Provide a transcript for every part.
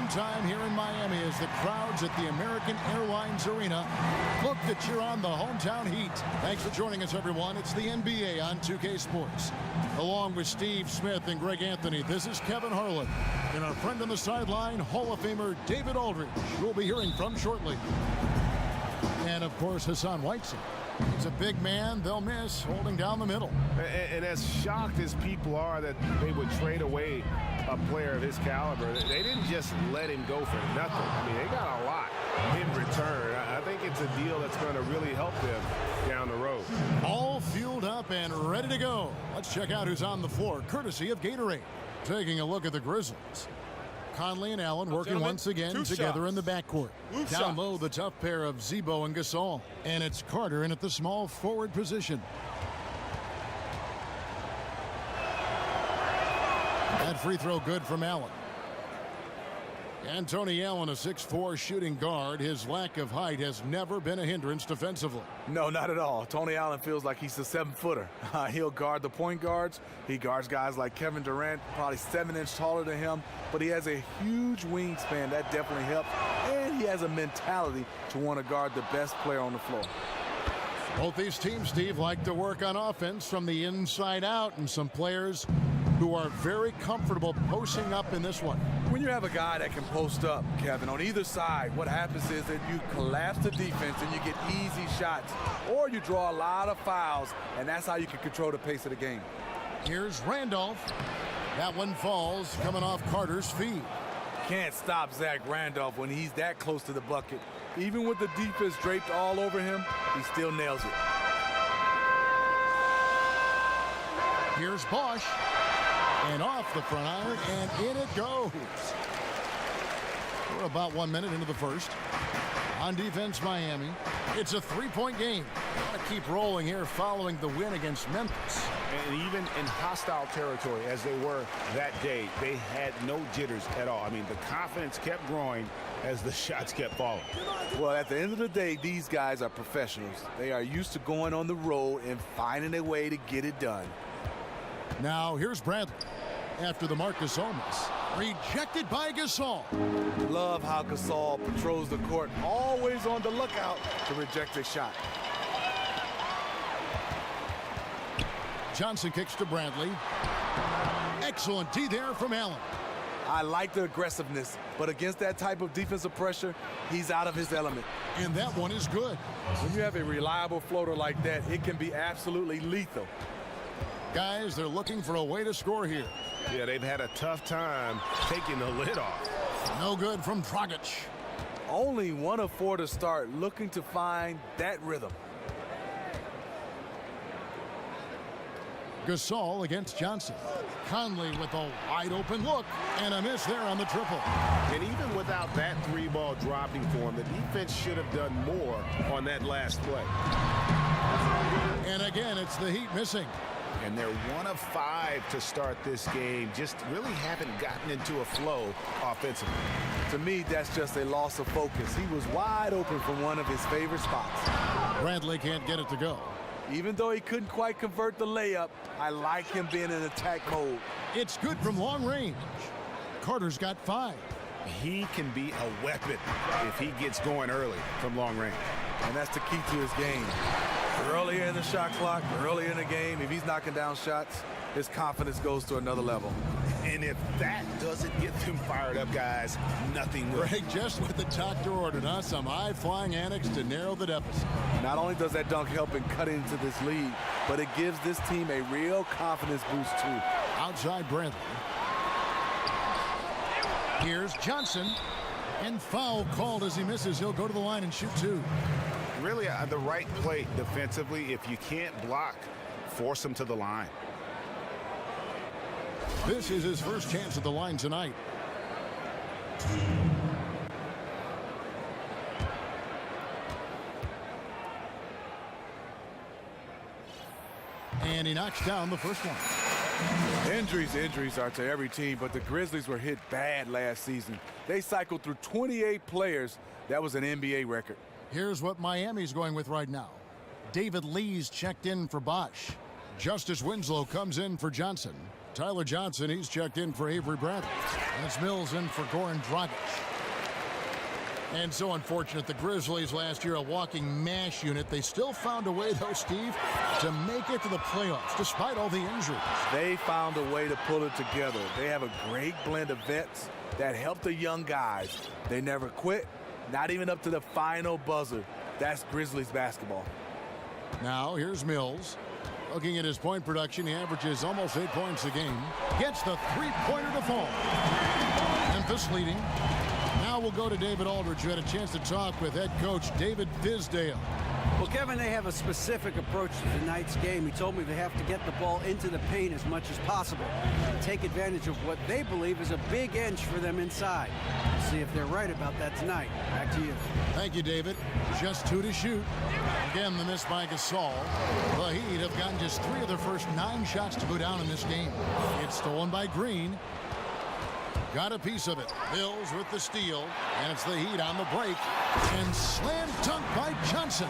Time here in Miami as the crowds at the American Airlines Arena look to cheer on the hometown Heat. Thanks for joining us, everyone. It's the NBA on 2K Sports. Along with Steve Smith and Greg Anthony, this is Kevin Harlan. And our friend on the sideline, Hall of Famer David Aldridge, who we'll be hearing from shortly. And, of course, Hassan Whiteside. He's a big man they'll miss holding down the middle. And as shocked as people are that they would trade away a player of his caliber, they didn't just let him go for nothing. I mean, they got a lot in return. I think it's a deal that's going to really help them down the road. All fueled up and ready to go. Let's check out who's on the floor, courtesy of Gatorade. Taking a look at the Grizzlies. Conley and Allen working once again together in the backcourt. Down low, the tough pair of Zebo and Gasol. And it's Carter in at the small forward position. That free throw good from Allen. And Tony Allen, a 6'4" shooting guard. His lack of height has never been a hindrance defensively. No, not at all. Tony Allen feels like he's a 7-footer. He'll guard the point guards. He guards guys like Kevin Durant, probably 7 inches taller than him. But he has a huge wingspan. That definitely helps. And he has a mentality to want to guard the best player on the floor. Both these teams, Steve, like to work on offense from the inside out, and some players who are very comfortable posting up in this one. When you have a guy that can post up, Kevin, on either side, what happens is that you collapse the defense and you get easy shots, or you draw a lot of fouls, and that's how you can control the pace of the game. Here's Randolph. That one falls, coming off Carter's feet. Can't stop Zach Randolph when he's that close to the bucket. Even with the defense draped all over him, he still nails it. Here's Bosch. And off the front iron, and in it goes. We're about 1 minute into the first. On defense, Miami. It's a three-point game. Got to keep rolling here following the win against Memphis. And even in hostile territory, as they were that day, they had no jitters at all. I mean, the confidence kept growing as the shots kept falling. Well, at the end of the day, these guys are professionals. They are used to going on the road and finding a way to get it done. Now, here's Bradley. After the mark, Gasol miss. Rejected by Gasol. Love how Gasol patrols the court, always on the lookout to reject a shot. Johnson kicks to Bradley. Excellent D there from Allen. I like the aggressiveness, but against that type of defensive pressure, he's out of his element. And that one is good. When you have a reliable floater like that, it can be absolutely lethal. Guys, they're looking for a way to score here. Yeah, they've had a tough time taking the lid off. No good from Dragic. Only 1 of 4 to start, looking to find that rhythm. Gasol against Johnson. Conley with a wide open look, and a miss there on the triple. And even without that 3-ball dropping for him, the defense should have done more on that last play. And again, it's the Heat missing. And they're 1 of 5 to start this game. Just really haven't gotten into a flow offensively. To me, that's just a loss of focus. He was wide open from one of his favorite spots. Bradley can't get it to go. Even though he couldn't quite convert the layup, I like him being in attack mode. It's good from long range. Carter's got 5. He can be a weapon if he gets going early from long range. And that's the key to his game. Earlier in the shot clock, earlier in the game, if he's knocking down shots, his confidence goes to another level. And if that doesn't get them fired up, guys, nothing will. Greg, just what the doctor ordered, huh? Some high-flying antics to narrow the deficit. Not only does that dunk help in cut into this lead, but it gives this team a real confidence boost, too. Outside Bradley. Here's Johnson. And foul called as he misses. He'll go to the line and shoot 2. Really the right play defensively. If you can't block force him to the line. This is his first chance at the line tonight. And he knocks down the first one. Injuries are to every team, but the Grizzlies were hit bad last season. They cycled through 28 players. That was an NBA record. Here's what Miami's going with right now. David Lee's checked in for Bosch. Justice Winslow comes in for Johnson. Tyler Johnson, he's checked in for Avery Bradley. And it's Mills in for Goran Dragic. And so unfortunate, the Grizzlies last year, a walking mash unit. They still found a way, though, Steve, to make it to the playoffs, despite all the injuries. They found a way to pull it together. They have a great blend of vets that help the young guys. They never quit, not even up to the final buzzer. That's Grizzlies basketball. Now, here's Mills. Looking at his point production, he averages almost 8 points a game. Gets the three-pointer to fall. Memphis leading. Now we'll go to David Aldridge, who had a chance to talk with head coach David Fizdale. Well, Kevin, they have a specific approach to tonight's game. He told me they have to get the ball into the paint as much as possible and take advantage of what they believe is a big inch for them inside. We'll see if they're right about that tonight. Back to you. Thank you, David. Just 2 to shoot. Again, the miss by Gasol. The Heat have gotten just 3 of their first 9 shots to go down in this game. It's stolen by Green. Got a piece of it. Mills with the steal. And it's the Heat on the break. And slam dunk by Johnson.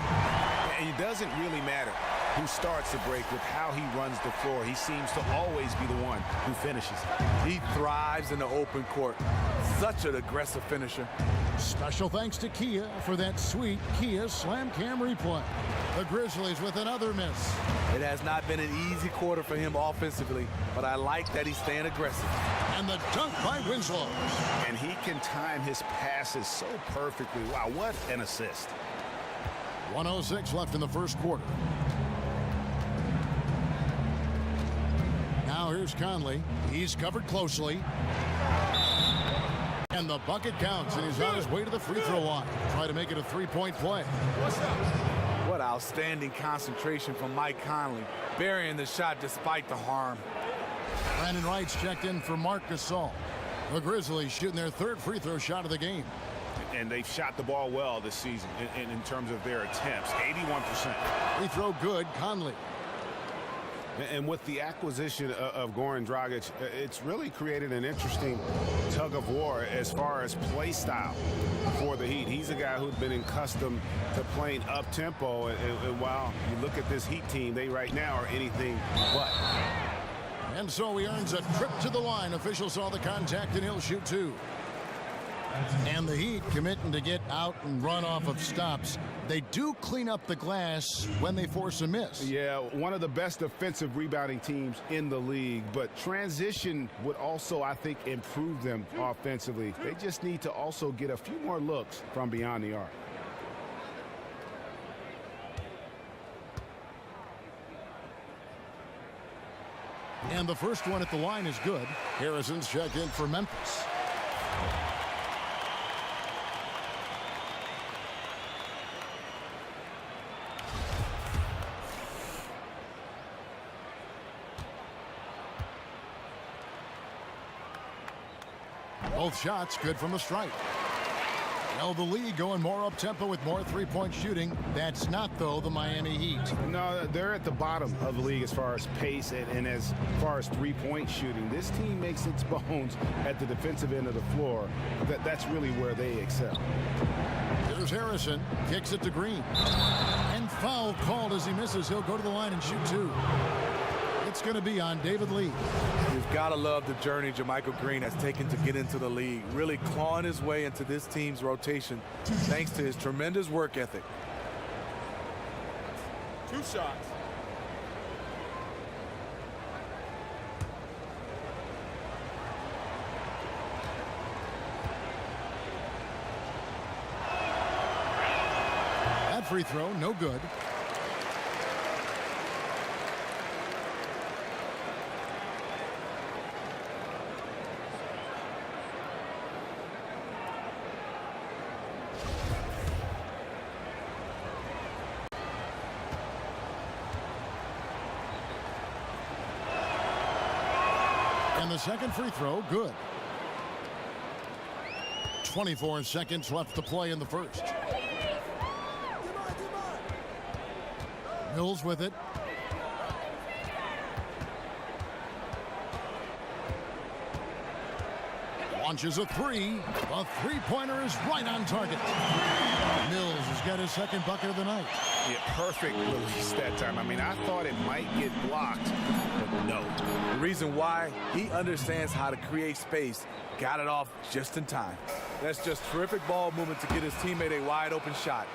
And it doesn't really matter who starts the break with how he runs the floor. He seems to always be the one who finishes. He thrives in the open court. Such an aggressive finisher. Special thanks to Kia for that sweet Kia Slam Cam replay. The Grizzlies with another miss. It has not been an easy quarter for him offensively, but I like that he's staying aggressive. And the dunk by Winslow. And he can time his passes so perfectly. Wow, what an assist. 1:06 left in the first quarter. Now here's Conley. He's covered closely. And the bucket counts, and he's on his way to the free throw line. Try to make it a three-point play. What outstanding concentration from Mike Conley, burying the shot despite the harm. Brandon Wright's checked in for Marc Gasol. The Grizzlies shooting their 3rd free throw shot of the game. And they've shot the ball well this season in terms of their attempts, 81%. Free throw good, Conley. And with the acquisition of Goran Dragic, it's really created an interesting tug of war as far as play style for the Heat. He's a guy who's been accustomed to playing up-tempo, and while you look at this Heat team, they right now are anything but. And so he earns a trip to the line. Officials saw the contact, and he'll shoot 2. And the Heat committing to get out and run off of stops. They do clean up the glass when they force a miss. Yeah, one of the best defensive rebounding teams in the league, but transition would also, I think, improve them offensively. They just need to also get a few more looks from beyond the arc. And the first one at the line is good. Harrison's checked in for Memphis. Both shots good from the stripe. Well, the league going more up-tempo with more three-point shooting. That's not, though, the Miami Heat. No, they're at the bottom of the league as far as pace and as far as three-point shooting. This team makes its bones at the defensive end of the floor. That's really where they excel. Here's Harrison. Kicks it to Green. And foul called as he misses. He'll go to the line and shoot 2. It's going to be on David Lee. You've got to love the journey JaMychal Green has taken to get into the league, really clawing his way into this team's rotation thanks to his tremendous work ethic. 2 shots. That free throw, no good. And the second free throw, good. 24 seconds left to play in the first. Mills with it. Launches a three. A three-pointer is right on target. Mills has got his second bucket of the night. Yeah, perfect release that time. I mean, I thought it might get blocked, but no. The reason why, he understands how to create space. Got it off just in time. That's just terrific ball movement to get his teammate a wide open shot.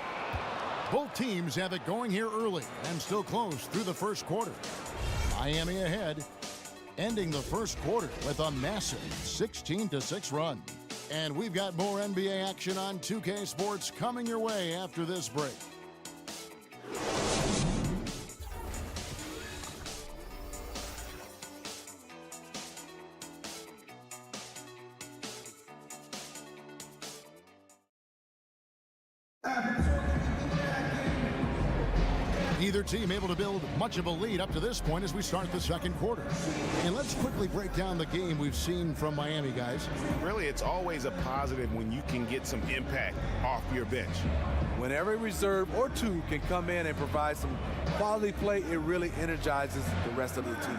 Both teams have it going here early and still close through the first quarter. Miami ahead, ending the first quarter with a massive 16-6 run. And we've got more NBA action on 2K Sports coming your way after this break. Neither team able to build much of a lead up to this point as we start the second quarter. And let's quickly break down the game we've seen from Miami, guys. Really, it's always a positive when you can get some impact off your bench. When every reserve or two can come in and provide some quality play, it really energizes the rest of the team.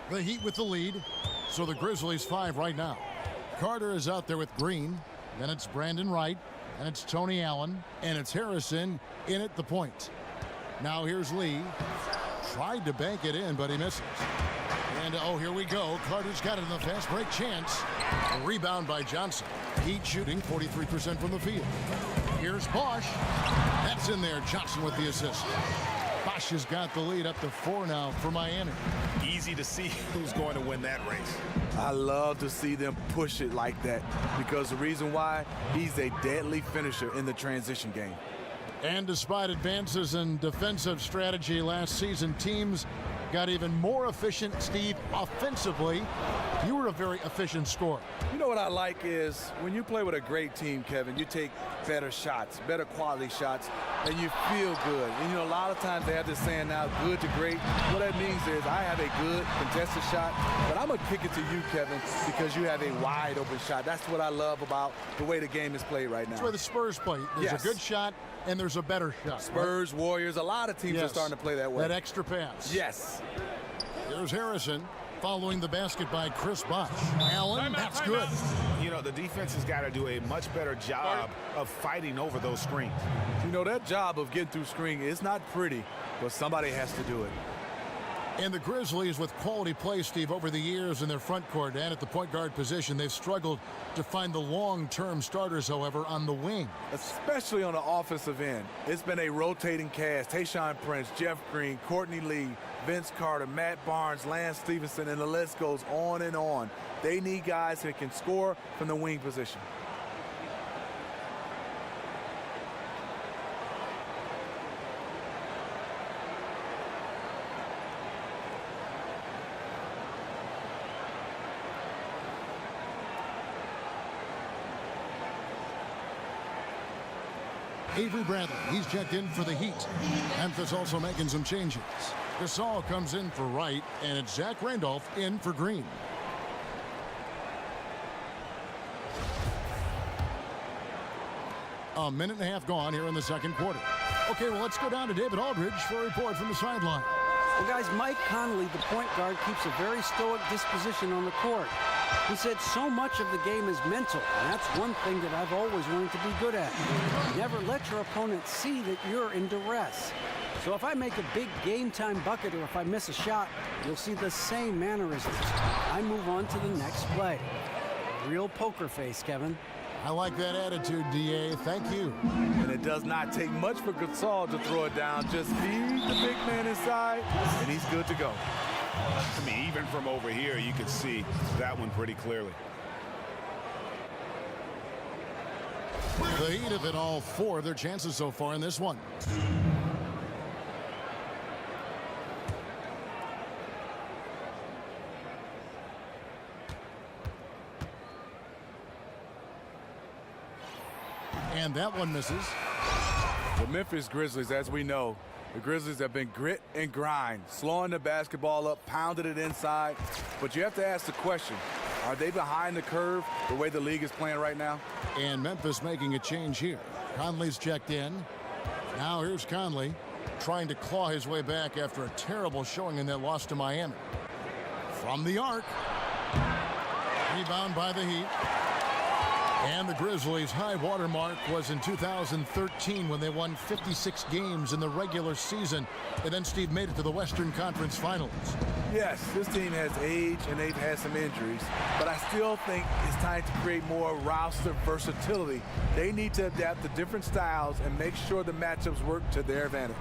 The Heat with the lead, so the Grizzlies 5 right now. Carter is out there with Green, then it's Brandon Wright, and it's Tony Allen, and it's Harrison in at the point. Now here's Lee. Tried to bank it in, but he misses. And oh, here we go. Carter's got it in the fast break chance. A rebound by Johnson. Heat shooting 43% from the field. Here's Bosch. That's in there. Johnson with the assist. Bosch has got the lead up to 4 now for Miami. Easy to see who's going to win that race. I love to see them push it like that because the reason why, he's a deadly finisher in the transition game. And despite advances in defensive strategy last season, teams got even more efficient, Steve, offensively. You were a very efficient scorer. You know what I like is when you play with a great team, Kevin, you take better shots, better quality shots, and you feel good. And, you know, a lot of times they have this saying now, good to great. What that means is I have a good contested shot, but I'm going to kick it to you, Kevin, because you have a wide open shot. That's what I love about the way the game is played right now. That's where the Spurs play. There's a good shot, and there's a better shot. Spurs, right? Warriors, a lot of teams are starting to play that way. That extra pass. Yes. Here's Harrison following the basket by Chris Bosh. Allen, that's good. You know, the defense has got to do a much better job of fighting over those screens. You know, that job of getting through screen is not pretty, but somebody has to do it. And the Grizzlies, with quality play, Steve, over the years in their front court and at the point guard position, they've struggled to find the long-term starters, however, on the wing. Especially on the offensive end. It's been a rotating cast. Tayshaun Prince, Jeff Green, Courtney Lee, Vince Carter, Matt Barnes, Lance Stevenson, and the list goes on and on. They need guys that can score from the wing position. Avery Bradley, he's checked in for the Heat. Memphis also making some changes. Gasol comes in for Wright, and it's Zach Randolph in for Green. A minute and a half gone here in the second quarter. Okay, well, let's go down to David Aldridge for a report from the sideline. Well, guys, Mike Conley, the point guard, keeps a very stoic disposition on the court. He said so much of the game is mental, and that's one thing that I've always wanted to be good at. Never let your opponent see that you're in duress. So if I make a big game-time bucket or if I miss a shot, you'll see the same mannerisms. I move on to the next play. Real poker face, Kevin. I like that attitude, D.A. Thank you. And it does not take much for Gasol to throw it down. Just feed the big man inside, and he's good to go. I mean, even from over here, you can see that one pretty clearly. The Heat have hit all 4 of their chances so far in this one. And that one misses. The Memphis Grizzlies, as we know, the Grizzlies have been grit and grind, slowing the basketball up, pounding it inside. But you have to ask the question, are they behind the curve the way the league is playing right now? And Memphis making a change here. Conley's checked in. Now here's Conley trying to claw his way back after a terrible showing in that loss to Miami. From the arc. Rebound by the Heat. And the Grizzlies' high water mark was in 2013 when they won 56 games in the regular season. And then Steve made it to the Western Conference Finals. Yes, this team has age and they've had some injuries, but I still think it's time to create more roster versatility. They need to adapt to different styles and make sure the matchups work to their advantage.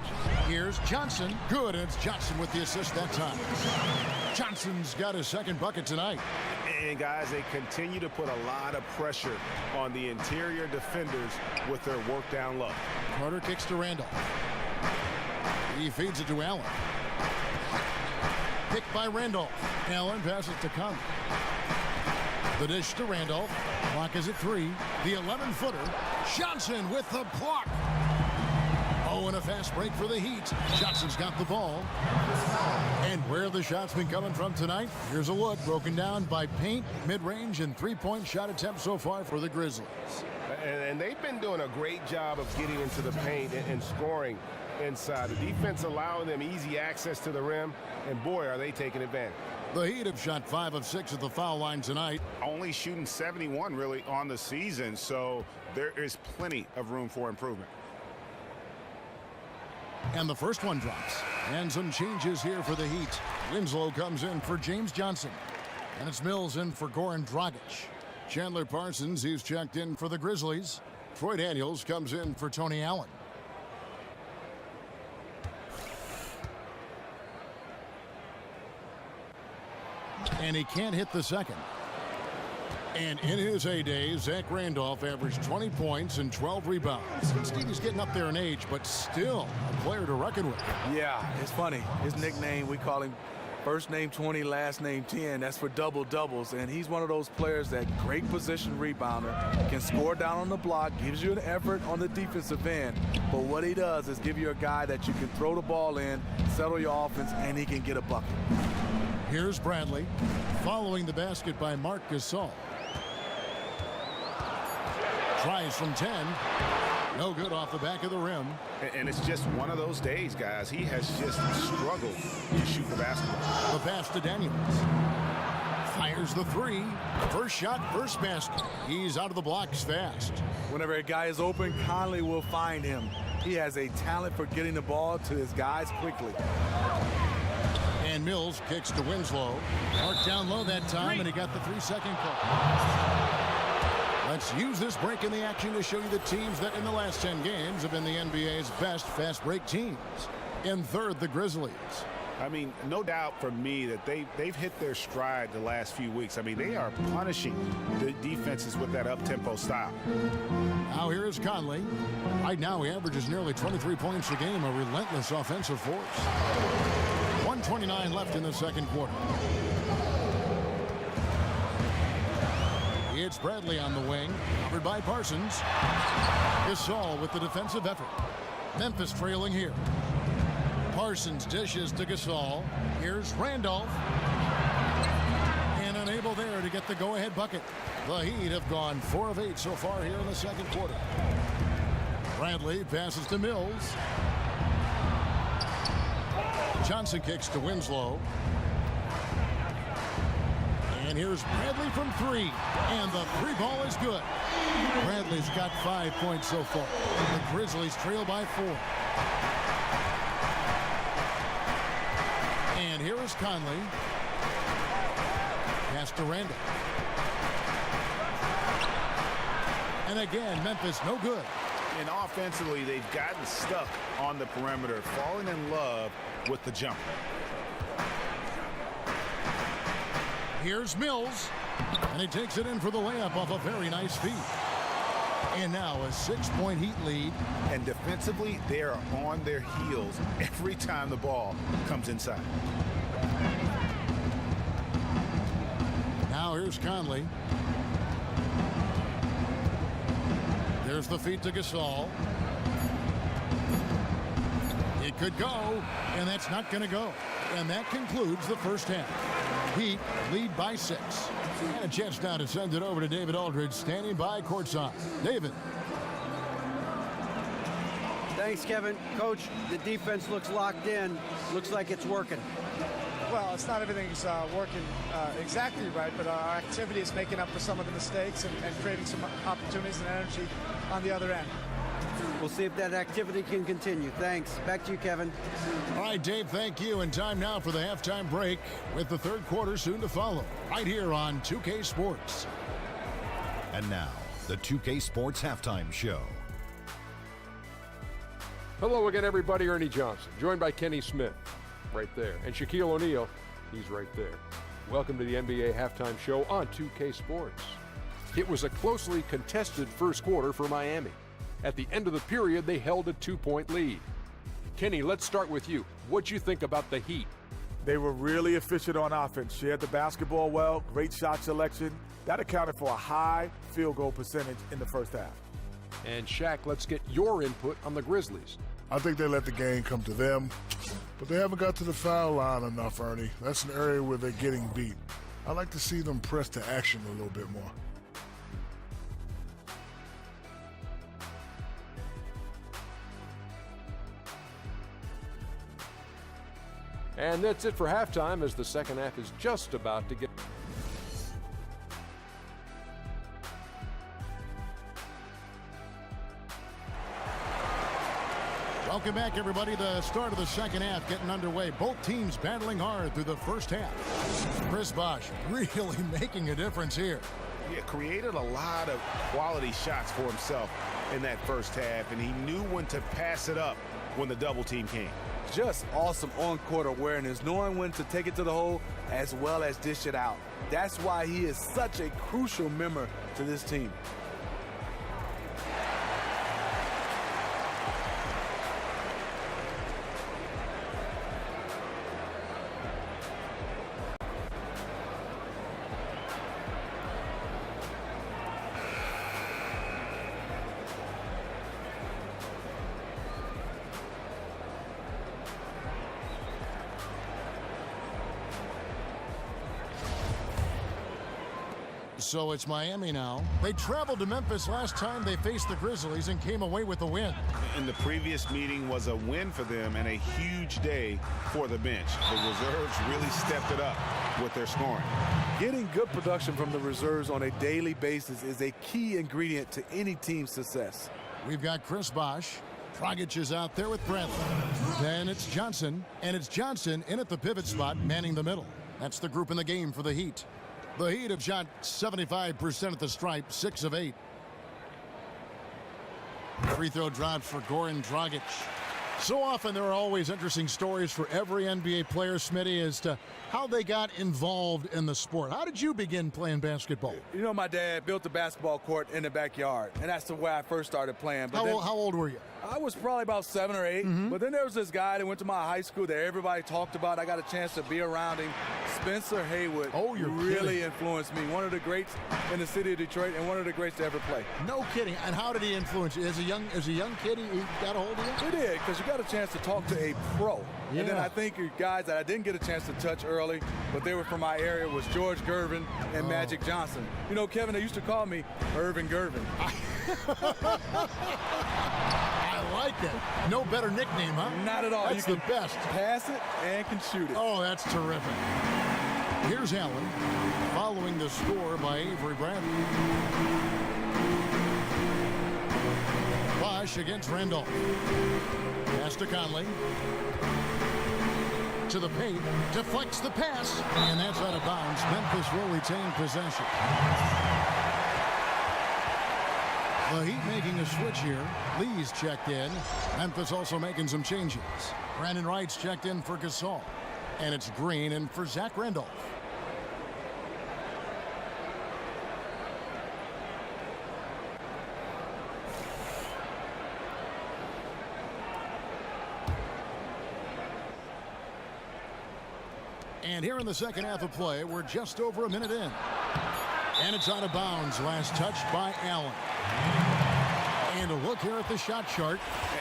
Here's Johnson. Good, and it's Johnson with the assist that time. Johnson's got his second bucket tonight. And guys, they continue to put a lot of pressure on the interior defenders with their work down low. Carter kicks to Randolph. He feeds it to Allen. Picked by Randolph. Allen passes to Conley. The dish to Randolph. Block is at 3. The 11-footer. Johnson with the block. Oh, and a fast break for the Heat. Johnson's got the ball. And where have the shots been coming from tonight? Here's a look broken down by paint, mid-range, and three-point shot attempts so far for the Grizzlies. And they've been doing a great job of getting into the paint and scoring inside. The defense allowing them easy access to the rim, and boy, are they taking advantage. The Heat have shot 5 of 6 at the foul line tonight. Only shooting 71 really on the season, so there is plenty of room for improvement. And the first one drops. And some changes here for the Heat. Winslow comes in for James Johnson. And it's Mills in for Goran Dragic. Chandler Parsons, he's checked in for the Grizzlies. Troy Daniels comes in for Tony Allen. And he can't hit the second. And in his heyday, Zach Randolph averaged 20 points and 12 rebounds. Stevie's getting up there in age, but still a player to reckon with. Yeah, it's funny. His nickname, we call him first name 20, last name 10. That's for double-doubles. And he's one of those players that great position rebounder, can score down on the block, gives you an effort on the defensive end. But what he does is give you a guy that you can throw the ball in, settle your offense, and he can get a bucket. Here's Bradley, following the basket by Marc Gasol. Tries from 10. No good off the back of the rim. And it's just one of those days, guys. He has just struggled to shoot the basketball. The pass to Daniels. Fires the 3. First shot, first basket. He's out of the blocks fast. Whenever a guy is open, Conley will find him. He has a talent for getting the ball to his guys quickly. And Mills kicks to Winslow. Marked down low that time, and he got the 3-second call. Let's use this break in the action to show you the teams that in the last 10 games have been the NBA's best fast break teams. In third, the Grizzlies. I mean, no doubt for me that they've hit their stride the last few weeks. I mean, they are punishing the defenses with that up-tempo style. Now here is Conley. Right now he averages nearly 23 points a game, a relentless offensive force. 1:29 left in the second quarter. It's Bradley on the wing, covered by Parsons. Gasol with the defensive effort. Memphis trailing here. Parsons dishes to Gasol. Here's Randolph. And unable there to get the go-ahead bucket. The Heat have gone 4 of 8 so far here in the second quarter. Bradley passes to Mills. Johnson kicks to Winslow. And here's Bradley from 3. And the 3 ball is good. Bradley's got 5 points so far. The Grizzlies trail by 4. And here is Conley. Pass to Randall. And again, Memphis no good. And offensively, they've gotten stuck on the perimeter, falling in love with the jumper. Here's Mills, and he takes it in for the layup off a very nice feed. And now a 6-point Heat lead. And defensively, they are on their heels every time the ball comes inside. Now here's Conley. There's the feed to Gasol. It could go, and that's not going to go. And that concludes the first half. Heat lead by 6. And a chance now to send it over to David Aldridge, standing by courtside. David. Thanks, Kevin. Coach, the defense looks locked in. Looks like it's working. Well, it's not everything's working exactly right, but our activity is making up for some of the mistakes and creating some opportunities and energy on the other end. We'll see if that activity can continue. Thanks. Back to you, Kevin. All right, Dave, thank you. And time now for the halftime break with the third quarter soon to follow right here on 2K Sports. And now, the 2K Sports Halftime Show. Hello again, everybody. Ernie Johnson, joined by Kenny Smith, right there. And Shaquille O'Neal, he's right there. Welcome to the NBA Halftime Show on 2K Sports. It was a closely contested first quarter for Miami. At the end of the period, they held a 2-point lead. Kenny, let's start with you. What'd you think about the Heat? They were really efficient on offense, shared the basketball well, great shot selection. That accounted for a high field goal percentage in the first half. And Shaq, let's get your input on the Grizzlies. I think they let the game come to them, but they haven't got to the foul line enough, Ernie. That's an area where they're getting beat. I'd like to see them press to action a little bit more. And that's it for halftime, as the second half is just about to get... Welcome back, everybody. The start of the second half getting underway. Both teams battling hard through the first half. Chris Bosh really making a difference here. Yeah, created a lot of quality shots for himself in that first half, and he knew when to pass it up when the double team came. Just awesome on-court awareness, knowing when to take it to the hole as well as dish it out. That's why he is such a crucial member to this team. So it's Miami now. They traveled to Memphis last time they faced the Grizzlies and came away with a win. And the previous meeting was a win for them and a huge day for the bench. The reserves really stepped it up with their scoring. Getting good production from the reserves on a daily basis is a key ingredient to any team's success. We've got Chris Bosh. Dragic is out there with Bradley. Then it's Johnson, and it's Johnson in at the pivot spot, manning the middle. That's the group in the game for the Heat. The Heat have shot 75% at the stripe, 6 of 8. Free throw drops for Goran Dragic. So often there are always interesting stories for every NBA player, Smitty, as to how they got involved in the sport. How did you begin playing basketball? You know, my dad built a basketball court in the backyard, and that's the way I first started playing. But How old were you? I was probably about 7 or 8, but then there was this guy that went to my high school that everybody talked about. I got a chance to be around him, Spencer Haywood. Oh, you're really kidding. influenced me. One of the greats in the city of Detroit and one of the greats to ever play. No kidding. And how did he influence you? As a young kid, he got a hold of you? He did, because you got a chance to talk to a pro. Yeah. And then I think guys that I didn't get a chance to touch early, but they were from my area, was George Gervin and Magic Johnson. You know, Kevin, they used to call me Irvin Gervin. I like that. No better nickname, huh? Not at all. That's You the can best. pass it and can shoot it. Oh, that's terrific. Here's Allen following the score by Avery Bradley. Bosh against Randolph. Pass to Conley. To the paint. Deflects the pass. And that's out of bounds. Memphis will retain possession. The Heat making a switch here. Lee's checked in. Memphis also making some changes. Brandon Wright's checked in for Gasol. And it's Green in for Zach Randolph. And here in the second half of play, we're just over a minute in. And it's out of bounds. Last touched by Allen. And a look here at the shot chart.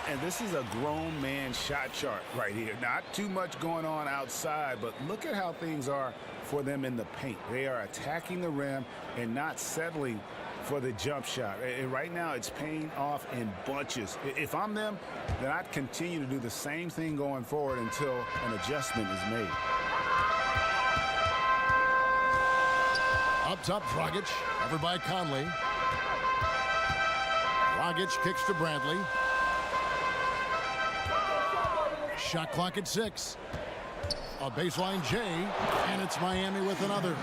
And this is a grown man shot chart right here. Not too much going on outside, but look at how things are for them in the paint. They are attacking the rim and not settling for the jump shot. And right now it's paying off in bunches. If I'm them, then I'd continue to do the same thing going forward until an adjustment is made. Up top, Dragic, covered by Conley. Dragic kicks to Bradley. Shot clock at 6. A baseline J, and it's Miami with another.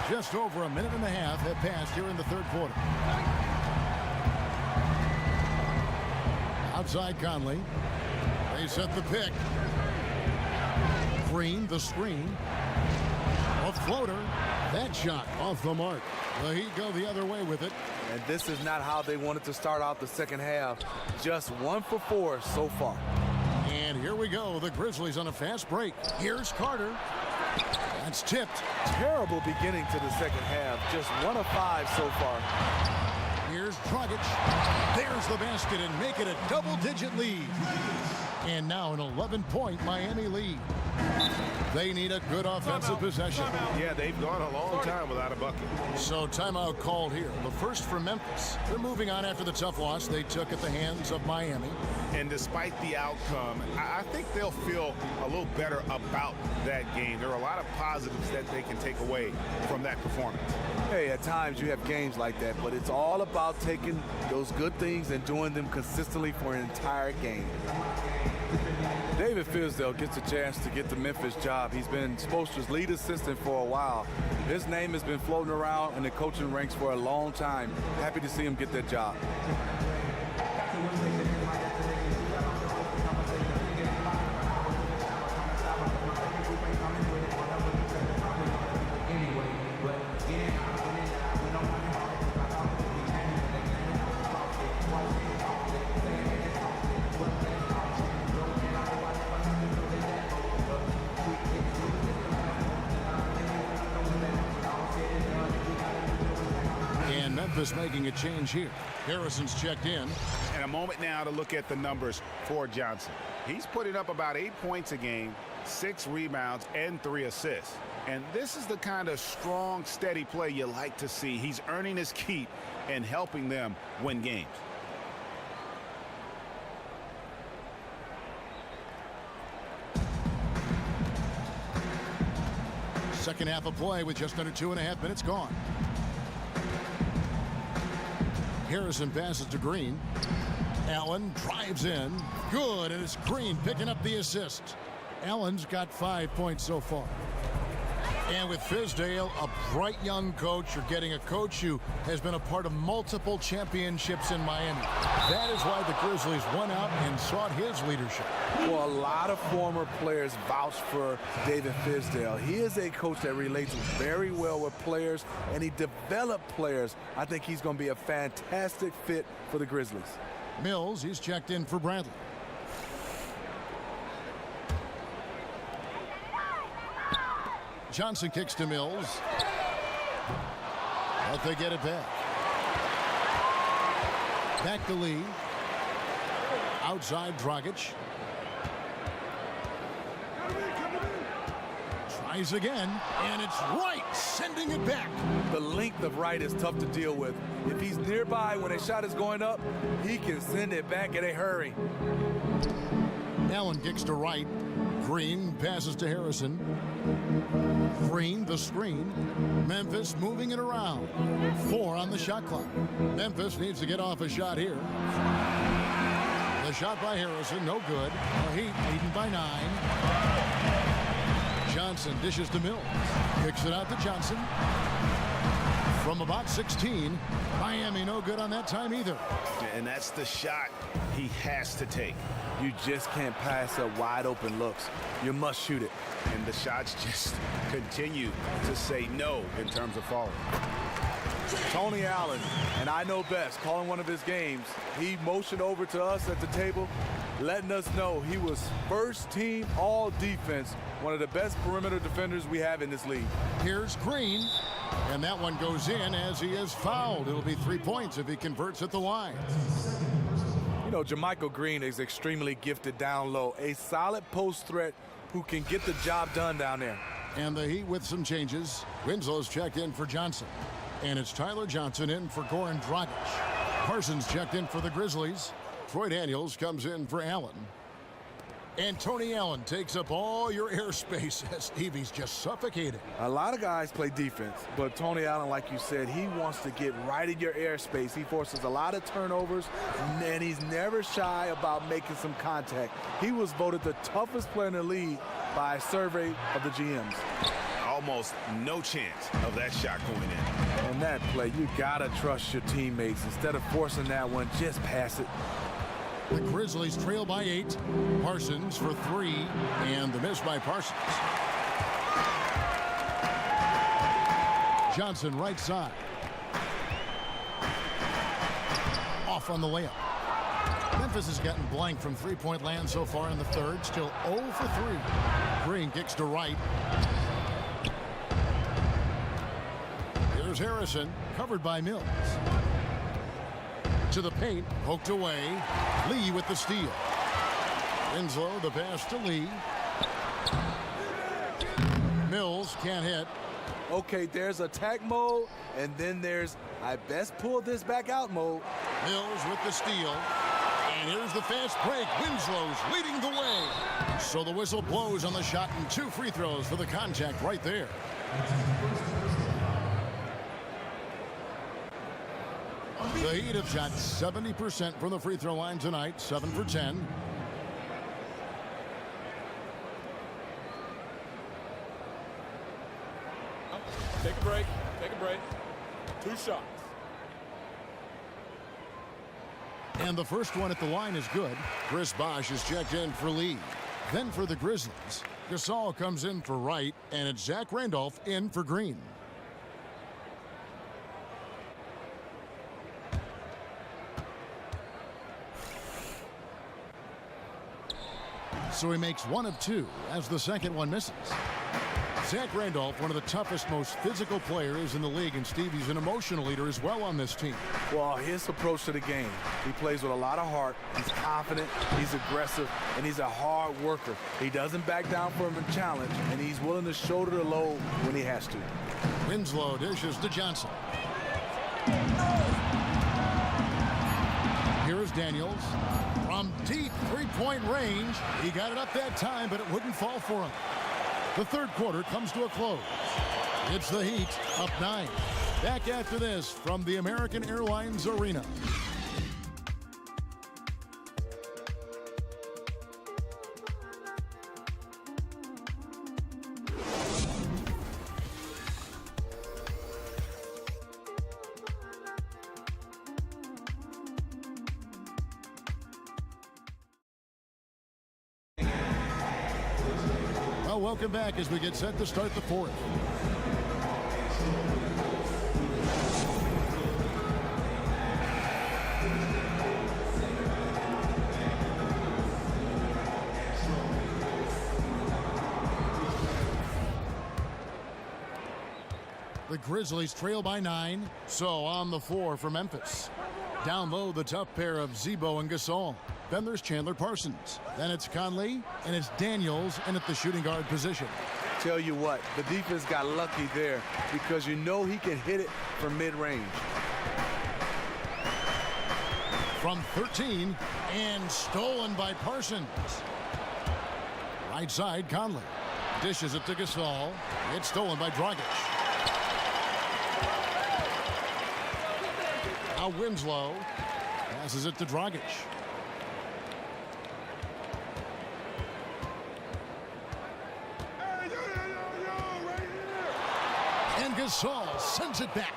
Just over a minute and a half have passed here in the third quarter. Outside Conley. They set the pick. Green, the screen. A floater. That shot off the mark. The Heat go the other way with it. And this is not how they wanted to start out the second half. Just 1 for 4 so far. And here we go. The Grizzlies on a fast break. Here's Carter. That's tipped. Terrible beginning to the second half. Just 1 of 5 so far. Here's Dragic. There's the basket and make it a double-digit lead. And now an 11-point Miami lead. They need a good offensive possession. Yeah, they've gone a long time without a bucket. So timeout called here. The first for Memphis. They're moving on after the tough loss they took at the hands of Miami. And despite the outcome, I think they'll feel a little better about that game. There are a lot of positives that they can take away from that performance. Hey, at times you have games like that, but it's all about taking those good things and doing them consistently for an entire game. David Fizdale gets a chance to get the Memphis job. He's been Spoelstra's lead assistant for a while. His name has been floating around in the coaching ranks for a long time. Happy to see him get that job. Memphis making a change here. Harrison's checked in. And a moment now to look at the numbers for Johnson. He's putting up about 8 points a game, 6 rebounds, and 3 assists. And this is the kind of strong, steady play you like to see. He's earning his keep and helping them win games. Second half of play with just under 2.5 minutes gone. Harrison passes to Green. Allen drives in. Good, and it's Green picking up the assist. Allen's got 5 points so far. And with Fizdale, a bright young coach, you're getting a coach who has been a part of multiple championships in Miami. That is why the Grizzlies went out and sought his leadership. Well, a lot of former players vouch for David Fizdale. He is a coach that relates very well with players, and he developed players. I think he's going to be a fantastic fit for the Grizzlies. Mills, he's checked in for Bradley. Johnson kicks to Mills. But they get it back. Back to Lee. Outside Dragic. Tries again, and it's Wright sending it back. The length of Wright is tough to deal with. If he's nearby when a shot is going up, he can send it back in a hurry. Allen kicks to Wright. Green passes to Harrison. Green, the screen. Memphis moving it around. 4 on the shot clock. Memphis needs to get off a shot here. The shot by Harrison, no good. The Heat leading by 9. Johnson dishes to Mills. Kicks it out to Johnson. From about 16. Miami no good on that time either. And that's the shot he has to take. You just can't pass up wide open looks. You must shoot it. And the shots just continue to say no in terms of falling. Tony Allen, and I know best, calling one of his games, he motioned over to us at the table. letting us know he was first team all defense, one of the best perimeter defenders we have in this league. Here's Green, and that one goes in as he is fouled. It'll be 3 points if he converts at the line. You know, Jermichael Green is extremely gifted down low, a solid post threat who can get the job done down there. And the Heat with some changes. Winslow's checked in for Johnson. And it's Tyler Johnson in for Goran Dragic. Parsons checked in for the Grizzlies. Troy Daniels comes in for Allen. And Tony Allen takes up all your airspace as Stevie's just suffocated. A lot of guys play defense, but Tony Allen, like you said, he wants to get right in your airspace. He forces a lot of turnovers, and he's never shy about making some contact. He was voted the toughest player in the league by a survey of the GMs. Almost no chance of that shot going in. On that play, you gotta trust your teammates. Instead of forcing that one, just pass it. The Grizzlies trail by 8. Parsons for 3, and the miss by Parsons. Johnson right side. Off on the layup. Memphis has gotten blank from three-point land so far in the third. Still 0 for 3. Green kicks to right. Here's Harrison, covered by Mills. To the paint, poked away. Lee with the steal. Winslow, the pass to Lee. Mills can't hit. Okay, there's attack mode, and then there's I best pull this back out mode. Mills with the steal. And here's the fast break. Winslow's leading the way. So the whistle blows on the shot, and 2 free throws for the contact right there. The Heat have shot 70% from the free throw line tonight, 7 for 10. Take a break. Take a break. 2 shots. And the first one at the line is good. Chris Bosh is checked in for Lee. Then for the Grizzlies, Gasol comes in for Wright, and it's Zach Randolph in for Green. So he makes 1 of 2 as the second one misses. Zach Randolph, one of the toughest, most physical players in the league, and Stevie's an emotional leader as well on this team. Well, his approach to the game, he plays with a lot of heart. He's confident, he's aggressive, and he's a hard worker. He doesn't back down from a challenge, and he's willing to shoulder the load when he has to. Winslow dishes to Johnson. Here's Daniels. From deep three-point range, he got it up that time, but it wouldn't fall for him. The third quarter comes to a close. It's the Heat up 9. Back after this from the American Airlines Arena. Welcome back as we get set to start the fourth. The Grizzlies trail by 9, so on the floor for Memphis. Down low, the tough pair of Zebo and Gasol. Then there's Chandler Parsons. Then it's Conley, and it's Daniels, and at the shooting guard position. Tell you what, the defense got lucky there because you know he can hit it from mid-range. From 13, and stolen by Parsons. Right side, Conley. Dishes it to Gasol. It's stolen by Dragic. Now Winslow passes it to Dragic. And Gasol sends it back.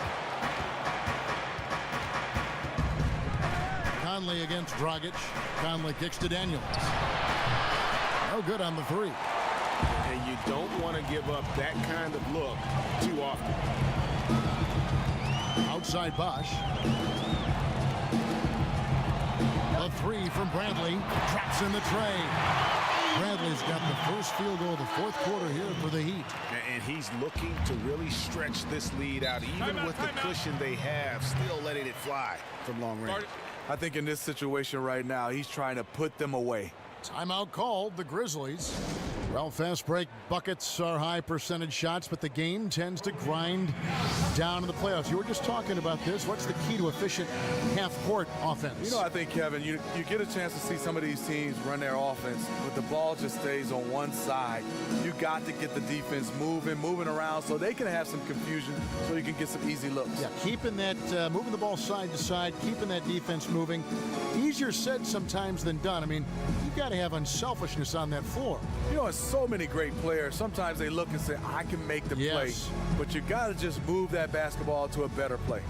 Conley against Dragic. Conley kicks to Daniels. No good on the 3. And you don't want to give up that kind of look too often. Outside Bosh. The The three from Bradley. Drops in the tray. Bradley's got the first field goal of the fourth quarter here for the Heat. And he's looking to really stretch this lead out, even with the cushion they have, still letting it fly from long range. I think in this situation right now, he's trying to put them away. Timeout called, the Grizzlies. Well, fast break buckets are high percentage shots, but the game tends to grind down in the playoffs. You were just talking about this. What's the key to efficient half-court offense? You know, I think, Kevin, you get a chance to see some of these teams run their offense, but the ball just stays on one side. You got to get the defense moving around so they can have some confusion so you can get some easy looks. Yeah, keeping that, moving the ball side to side, keeping that defense moving. Easier said sometimes than done. I mean, you've got to have unselfishness on that floor. You know, so many great players, sometimes they look and say, I can make the play, but you got to just move that basketball to a better play.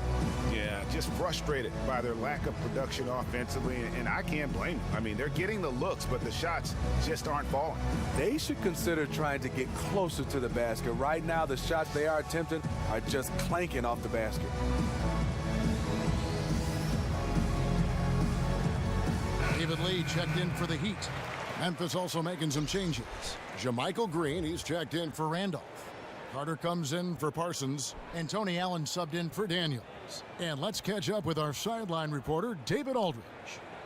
Yeah, just frustrated by their lack of production offensively, and I can't blame them. I mean, they're getting the looks, but the shots just aren't falling. They should consider trying to get closer to the basket. Right now, the shots they are attempting are just clanking off the basket. David Lee checked in for the Heat. Memphis also making some changes. JaMychal Green, he's checked in for Randolph. Carter comes in for Parsons, and Tony Allen subbed in for Daniels. And let's catch up with our sideline reporter, David Aldridge.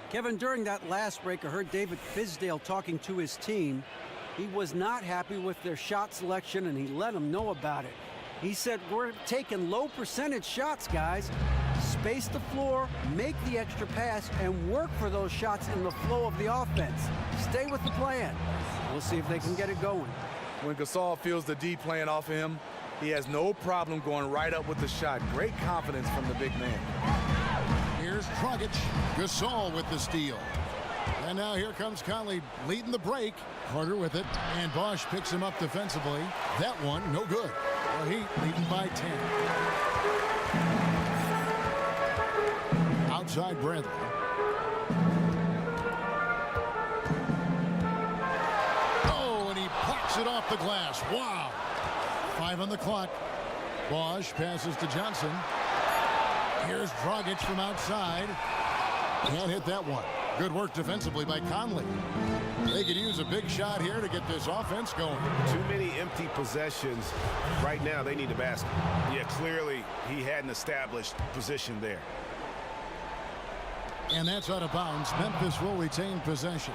Kevin, during that last break, I heard David Fizdale talking to his team. He was not happy with their shot selection, and he let them know about it. He said, we're taking low percentage shots, guys. Space the floor, make the extra pass, and work for those shots in the flow of the offense. Stay with the plan. We'll see if they can get it going. When Gasol feels the D playing off of him, he has no problem going right up with the shot. Great confidence from the big man. Here's Dragic. Gasol with the steal. And now here comes Conley leading the break. Carter with it, and Bosch picks him up defensively. That one, no good. The Heat leading by 10. Outside Bradley. Oh, and he plucks it off the glass. Wow. 5 on the clock. Bosch passes to Johnson. Here's Dragic from outside. Can't hit that one. Good work defensively by Conley. They could use a big shot here to get this offense going. Too many empty possessions. Right now, they need the basket. Yeah, clearly, he hadn't established position there. And that's out of bounds. Memphis will retain possession.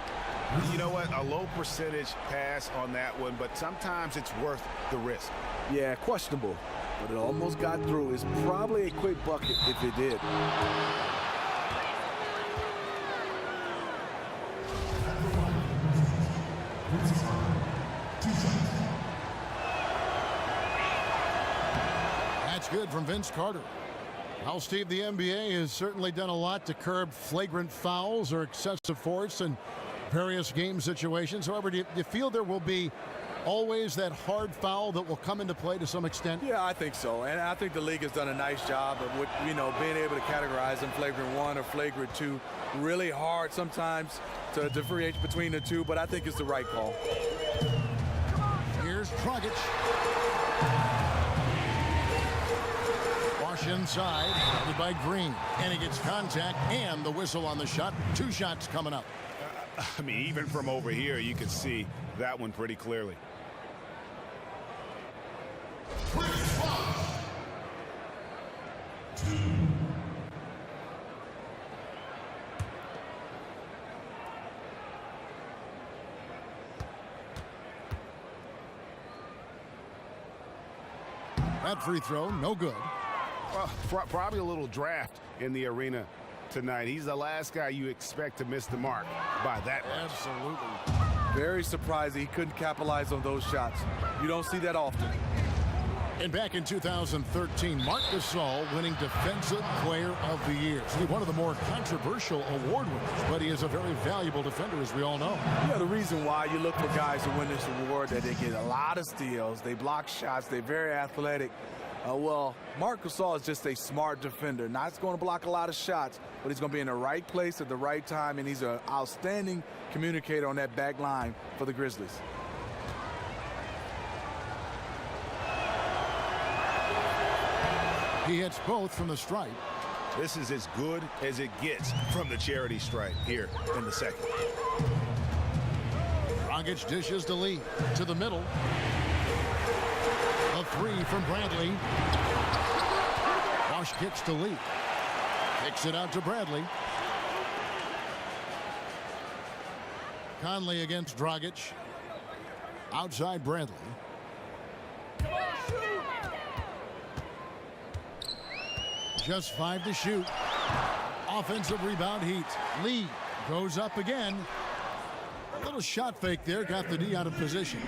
You know what? A low percentage pass on that one, but sometimes it's worth the risk. Yeah, questionable, but it almost got through. It's probably a quick bucket if it did. That's good from Vince Carter. Well, Steve, the NBA has certainly done a lot to curb flagrant fouls or excessive force in various game situations. However, do you feel there will be always that hard foul that will come into play to some extent? Yeah, I think so. And I think the league has done a nice job of, being able to categorize them flagrant 1 or flagrant 2. Really hard sometimes to differentiate between the two, but I think it's the right call. Here's Dragic. Bosch inside, guarded by Green. And he gets contact and the whistle on the shot. 2 shots coming up. I mean, even from over here, you can see that one pretty clearly. That free throw, no good. Well, probably a little draft in the arena tonight. He's the last guy you expect to miss the mark by that much. Absolutely. Very surprising he couldn't capitalize on those shots. You don't see that often. And back in 2013, Marc Gasol winning Defensive Player of the Year. He's one of the more controversial award winners, but he is a very valuable defender, as we all know. Yeah, the reason why you look for guys who win this award, that they get a lot of steals, they block shots, they're very athletic. Well, Marc Gasol is just a smart defender. Not going to block a lot of shots, but he's going to be in the right place at the right time, and he's an outstanding communicator on that back line for the Grizzlies. He hits both from the stripe. This is as good as it gets from the charity stripe here in the second. Dragic dishes to Lee to the middle. A three from Bradley. Bosch kicks to Lee. Kicks it out to Bradley. Conley against Dragic. Outside Bradley. Just 5 to shoot. Offensive rebound Heat. Lee goes up again. A little shot fake there. Got the D out of position.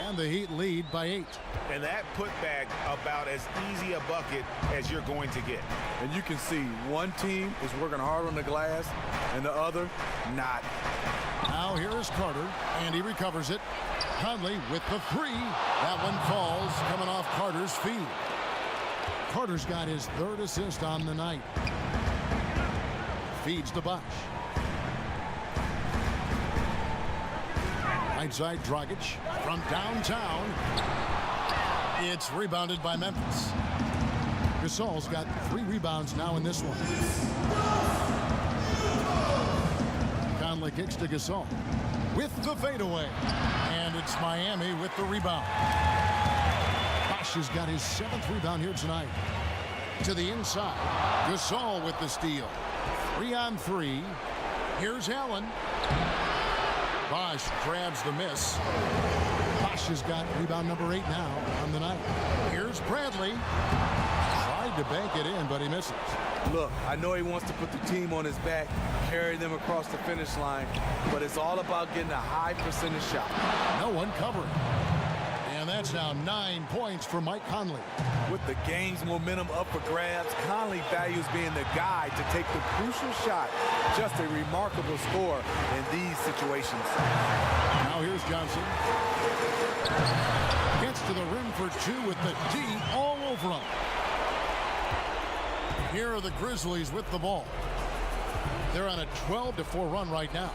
And the Heat lead by 8. And that putback about as easy a bucket as you're going to get. And you can see one team is working hard on the glass and the other not. Now here is Carter, and he recovers it. Conley with the three. That one falls, coming off Carter's feet. Carter's got his 3rd assist on the night. Feeds to Bosch. Right side Dragic from downtown. It's rebounded by Memphis. Gasol's got 3 rebounds now in this one. Conley kicks to Gasol with the fadeaway. And it's Miami with the rebound. Bosch has got his 7th rebound here tonight. To the inside. Gasol with the steal. 3-on-3. Here's Allen. Bosch grabs the miss. Bosch has got rebound number 8 now on the night. Here's Bradley. Tried to bank it in, but he misses. Look, I know he wants to put the team on his back, carry them across the finish line, but it's all about getting a high percentage shot. No one covering. And that's now 9 points for Mike Conley. With the game's momentum up for grabs, Conley values being the guy to take the crucial shot. Just a remarkable score in these situations. Now here's Johnson. Gets to the rim for 2 with the D all over him. Here are the Grizzlies with the ball. They're on a 12-4 run right now.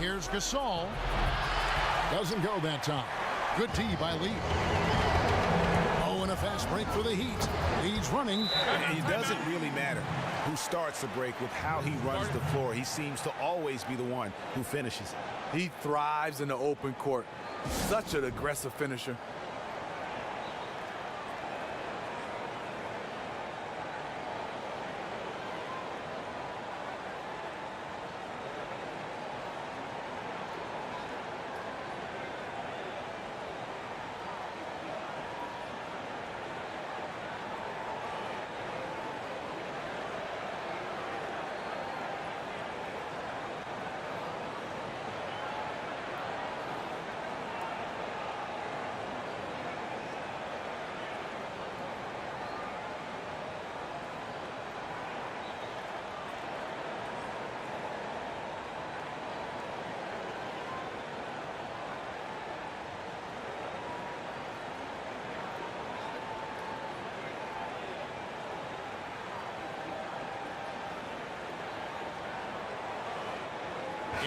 Here's Gasol. Doesn't go that time. Good D by Lee. Oh, and a fast break for the Heat. Lee's running. It doesn't really matter who starts the break with how he runs the floor. He seems to always be the one who finishes. He thrives in the open court. Such an aggressive finisher.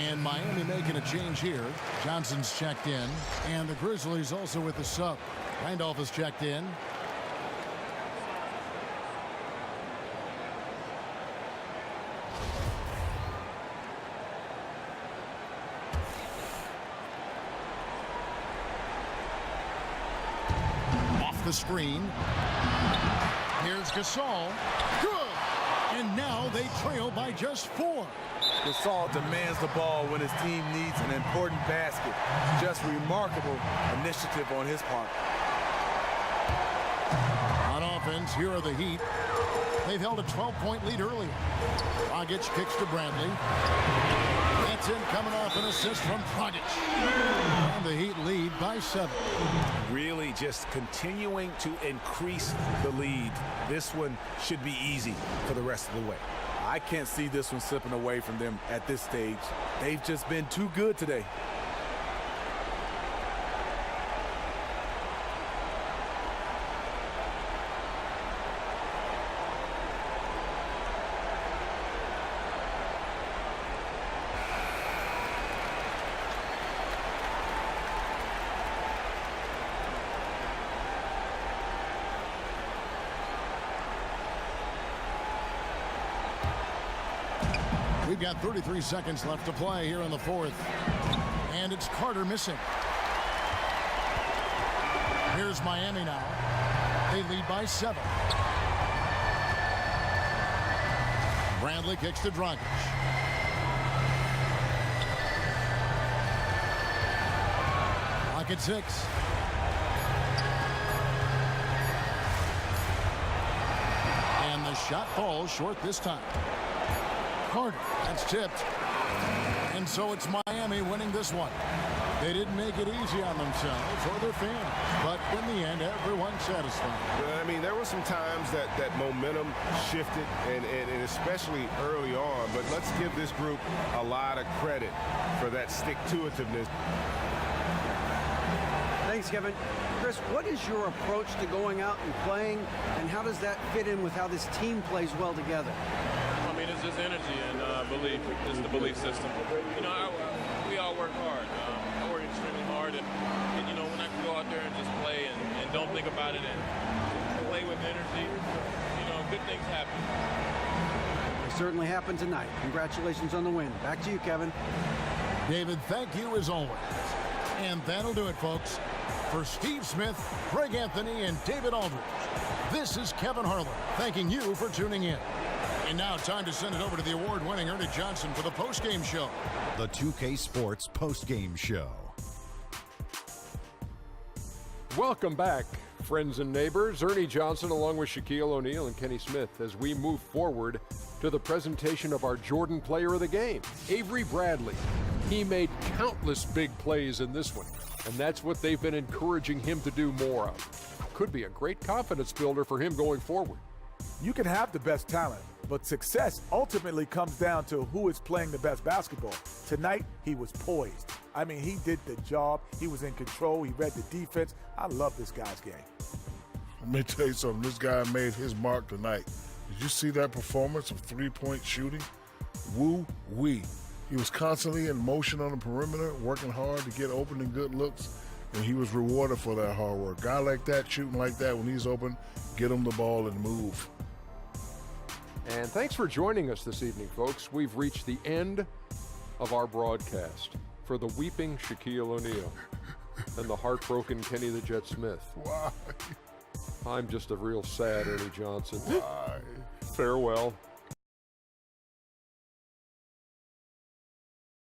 And Miami making a change here. Johnson's checked in. And the Grizzlies also with the sub. Randolph is checked in. Off the screen. Here's Gasol. Good. And now they trail by just 4. Gasol demands the ball when his team needs an important basket. Just remarkable initiative on his part. On offense, here are the Heat. They've held a 12-point lead earlier. Dragic kicks to Bradley. That's in, coming off an assist from Dragic. And the Heat lead by 7. Really just continuing to increase the lead. This one should be easy for the rest of the way. I can't see this one slipping away from them at this stage. They've just been too good today. We've got 33 seconds left to play here in the fourth. And it's Carter missing. Here's Miami now. They lead by 7. Bradley kicks to Dragic. Clock at 6. And the shot falls short this time. Carter, that's tipped. And so it's Miami winning this one. They didn't make it easy on themselves or their fans, but in the end, everyone's satisfied. I mean, there were some times that momentum shifted, and especially early on, but let's give this group a lot of credit for that stick-to-itiveness. Thanks, Kevin. Chris, what is your approach to going out and playing, and how does that fit in with how this team plays well together? I mean, it's just energy and belief. It's the belief system. You know, we all work hard. I work extremely hard, and you know, when I can go out there and just play and don't think about it and play with energy, you know, good things happen. They certainly happened tonight. Congratulations on the win. Back to you, Kevin. David, thank you as always. And that'll do it, folks. For Steve Smith, Greg Anthony, and David Aldridge, this is Kevin Harlan thanking you for tuning in. And now time to send it over to the award-winning Ernie Johnson for the postgame show. The 2K Sports postgame show. Welcome back, friends and neighbors. Ernie Johnson along with Shaquille O'Neal and Kenny Smith as we move forward to the presentation of our Jordan Player of the Game, Avery Bradley. He made countless big plays in this one, and that's what they've been encouraging him to do more of. Could be a great confidence builder for him going forward. You can have the best talent, but success ultimately comes down to who is playing the best basketball. Tonight, he was poised. I mean, he did the job. He was in control. He read the defense. I love this guy's game. Let me tell you something. This guy made his mark tonight. Did you see that performance of three-point shooting? Woo-wee. He was constantly in motion on the perimeter, working hard to get open and good looks, and he was rewarded for that hard work. Guy like that, shooting like that when he's open, get him the ball and move. And thanks for joining us this evening, folks. We've reached the end of our broadcast. For the weeping Shaquille O'Neal and the heartbroken Kenny the Jet Smith. Why? I'm just a real sad Ernie Johnson. Why? Farewell.